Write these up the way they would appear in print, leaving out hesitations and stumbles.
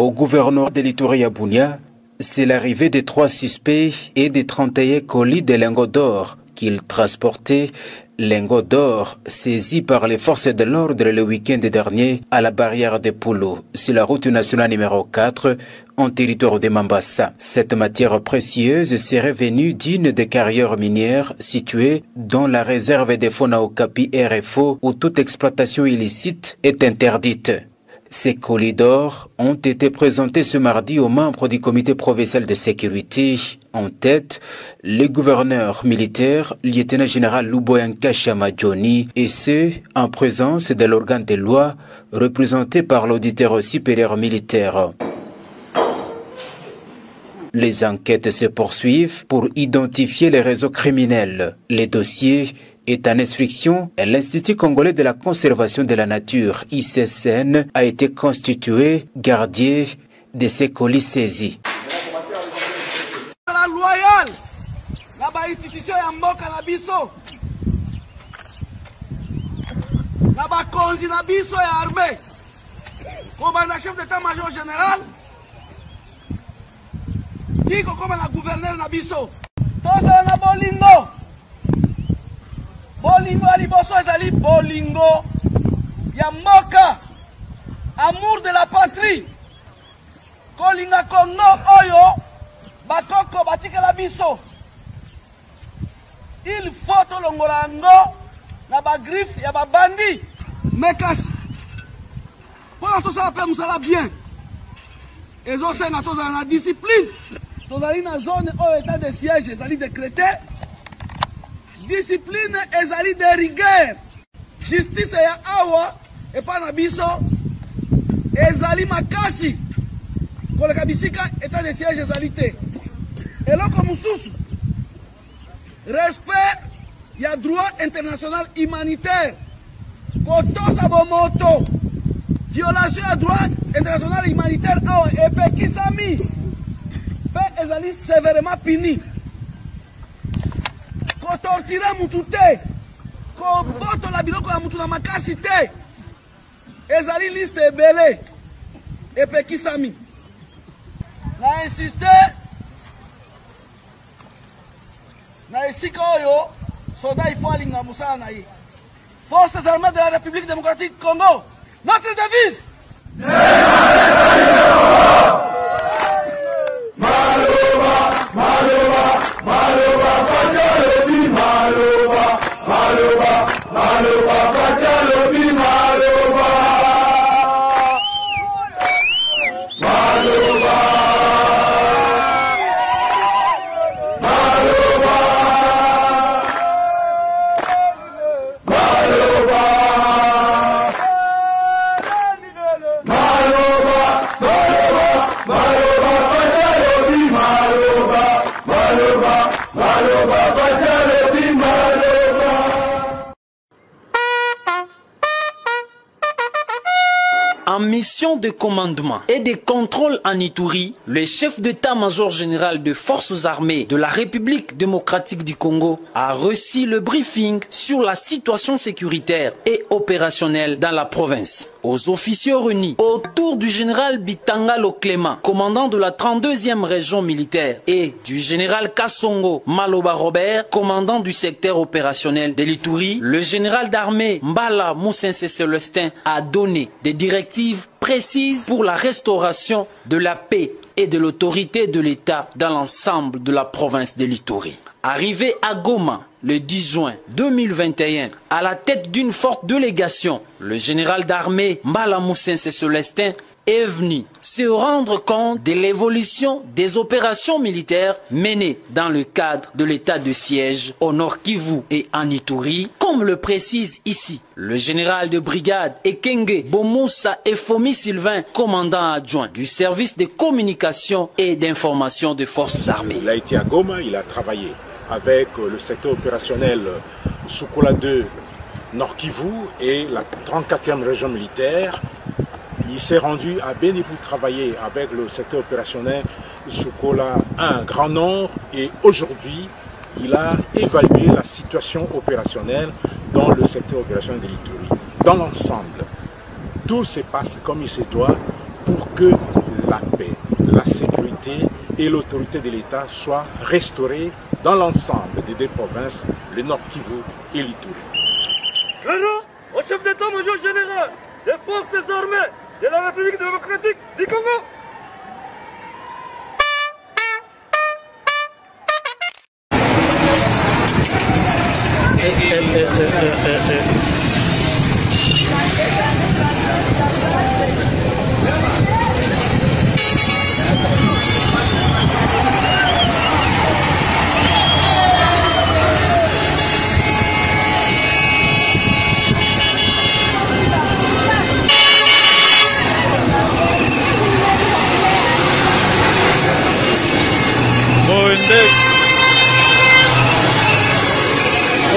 Au gouvernement de l'Ituri à Bunia, c'est l'arrivée des 3 suspects et des 31 colis de lingots d'or qu'ils transportaient. Lingots d'or saisis par les forces de l'ordre le week-end dernier à la barrière de Poulo, sur la route nationale numéro 4, en territoire de Mambasa. Cette matière précieuse serait venue d'une des carrières minières situées dans la réserve des Fona Okapi RFO, où toute exploitation illicite est interdite. Ces colis d'or ont été présentés ce mardi aux membres du comité provincial de sécurité. En tête, le gouverneur militaire, lieutenant-général Luboyanka Chamadjoni, et ce, en présence de l'organe de loi représenté par l'auditeur supérieur militaire. Les enquêtes se poursuivent pour identifier les réseaux criminels. Les dossiers est en instruction et l'Institut congolais de la conservation de la nature, ICCN, a été constitué gardien de ces colis saisis. La loyale, la institution ya mboka na biso, la bakonzi na biso ya armée, commandant chef d'état-major général, kiko comme la gouverneur na biso, toza na bolingo. Bolingo aliboso ezali bolingo ya mboka, amour de la patrie, kolinga Congo oyo bakoko batikela biso. Il faut tolongola yango na bagriffe ya babandi mekasi mpona tosala mpe mosala bien. Ezosenga tozala na discipline, tozali na zone oyo état de siège ezali décrété. Discipline ezali de rigueur. Justice ya awa epa na biso ezali makasi koleka bisika état de siège ezali te. Eloko mosusu, respect ya droit international humanitaire, kotosa bomoto, violation ya droit international humanitaire awa epekisami pe ezali sévèrement puni. Ko tortira mutu te, ko boto la biloko ya mutu na makasi te, ezali liste ebele epekisami. Na insiste na esika oyo soda ifo alinga musala na ye. Forces armées de la République démocratique du Congo, notre devise. En mission de commandement et de contrôle en Ituri, le chef d'état-major général des forces armées de la République démocratique du Congo a reçu le briefing sur la situation sécuritaire et opérationnelle dans la province. Aux officiers réunis autour du général Bitangalo Clément, commandant de la 32e région militaire, et du général Kassongo Maloba Robert, commandant du secteur opérationnel de l'Ituri, le général d'armée Mbala Moussense Célestin a donné des directives précises pour la restauration de la paix et de l'autorité de l'État dans l'ensemble de la province de l'Ituri. Arrivé à Goma le 10 juin 2021, à la tête d'une forte délégation, le général d'armée Mbala Moussense Célestin est venu se rendre compte de l'évolution des opérations militaires menées dans le cadre de l'état de siège au Nord Kivu et en Ituri, comme le précise ici le général de brigade Ekenge Bomoussa Efomi Sylvain, commandant adjoint du service de communication et d'information des forces armées. Il a été à Goma, il a travaillé avec le secteur opérationnel Soukola 2 Nord Kivu et la 34e région militaire. Il s'est rendu à Beni pour travailler avec le secteur opérationnel Soukola 1 Grand Nord et aujourd'hui il a évalué la situation opérationnelle dans le secteur opérationnel de l'Ituri. Dans l'ensemble, tout se passe comme il se doit pour que la paix, la sécurité et l'autorité de l'État soient restaurées dans l'ensemble des deux provinces, le Nord Kivu et l'Ituri. Au chef d'état-major général des forces armées de la République démocratique du Congo.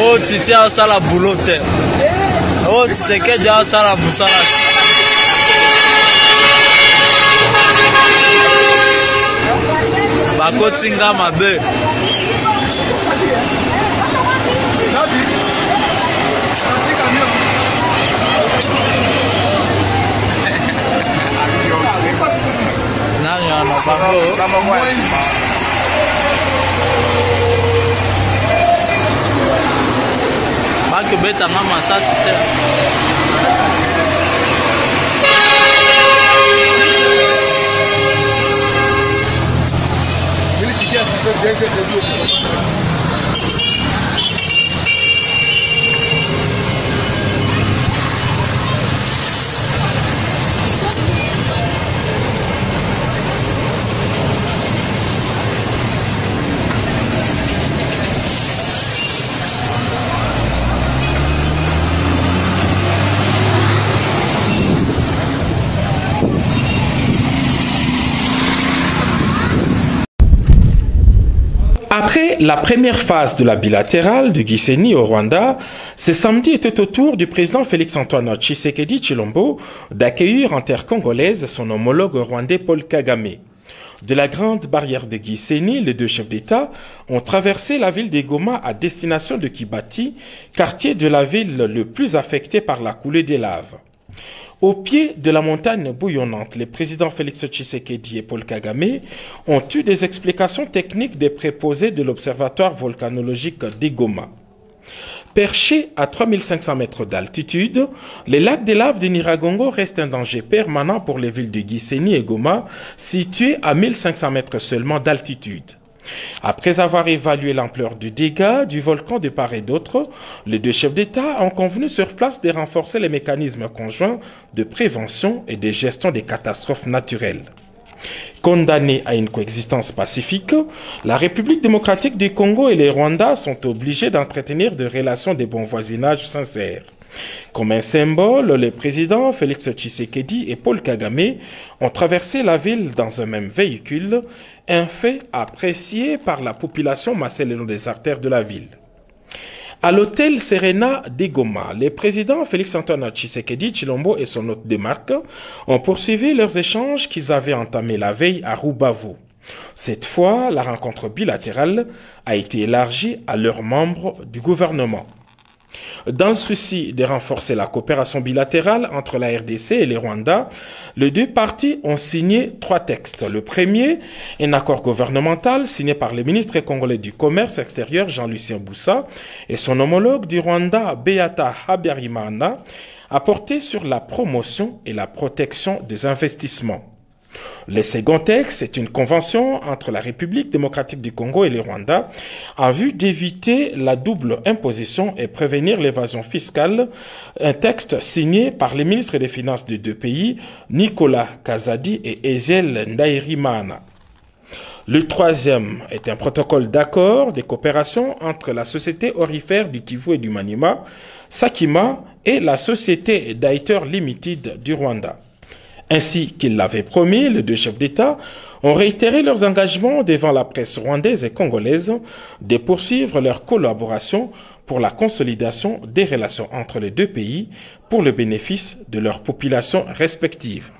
Oh, Titi a ça la boulotte. Oh, c'est que déjà ça la moussala. Bako tinga mabe. Nani ana bango. Que bête à maman ça c'était Après la première phase de la bilatérale de Gisenyi au Rwanda, ce samedi était au tour du président Félix-Antoine Tshisekedi Tshilombo d'accueillir en terre congolaise son homologue rwandais Paul Kagame. De la grande barrière de Gisenyi, les deux chefs d'État ont traversé la ville de Goma à destination de Kibati, quartier de la ville le plus affecté par la coulée des laves. Au pied de la montagne bouillonnante, les présidents Félix Tshisekedi et Paul Kagame ont eu des explications techniques des préposés de l'Observatoire volcanologique d'Igoma. Perchés à 3500 mètres d'altitude, les lacs des laves de Nyiragongo restent un danger permanent pour les villes de Gisenyi et Goma, situées à 1500 mètres seulement d'altitude. Après avoir évalué l'ampleur du dégât du volcan de part et d'autre, les deux chefs d'État ont convenu sur place de renforcer les mécanismes conjoints de prévention et de gestion des catastrophes naturelles. Condamnés à une coexistence pacifique, la République démocratique du Congo et le Rwanda sont obligés d'entretenir des relations de bon voisinage sincères. Comme un symbole, les présidents Félix Tshisekedi et Paul Kagame ont traversé la ville dans un même véhicule, un fait apprécié par la population massée le long des artères de la ville. À l'hôtel Serena d'Igoma, les présidents Félix-Antoine Tshisekedi Tshilombo et son hôte de marque ont poursuivi leurs échanges qu'ils avaient entamés la veille à Rubavu. Cette fois, la rencontre bilatérale a été élargie à leurs membres du gouvernement. Dans le souci de renforcer la coopération bilatérale entre la RDC et le Rwanda, les deux parties ont signé 3 textes. Le premier, un accord gouvernemental signé par le ministre congolais du Commerce extérieur Jean-Lucien Boussa et son homologue du Rwanda Beata Habyarimana, a porté sur la promotion et la protection des investissements. Le second texte est une convention entre la République démocratique du Congo et le Rwanda en vue d'éviter la double imposition et prévenir l'évasion fiscale, un texte signé par les ministres des Finances des deux pays, Nicolas Kazadi et Ezel Ndairimana. Le troisième est un protocole d'accord de coopération entre la société orifère du Kivu et du Maniema, Sakima, et la société Daiter Limited du Rwanda. Ainsi qu'ils l'avaient promis, les deux chefs d'État ont réitéré leurs engagements devant la presse rwandaise et congolaise de poursuivre leur collaboration pour la consolidation des relations entre les deux pays pour le bénéfice de leurs populations respectives.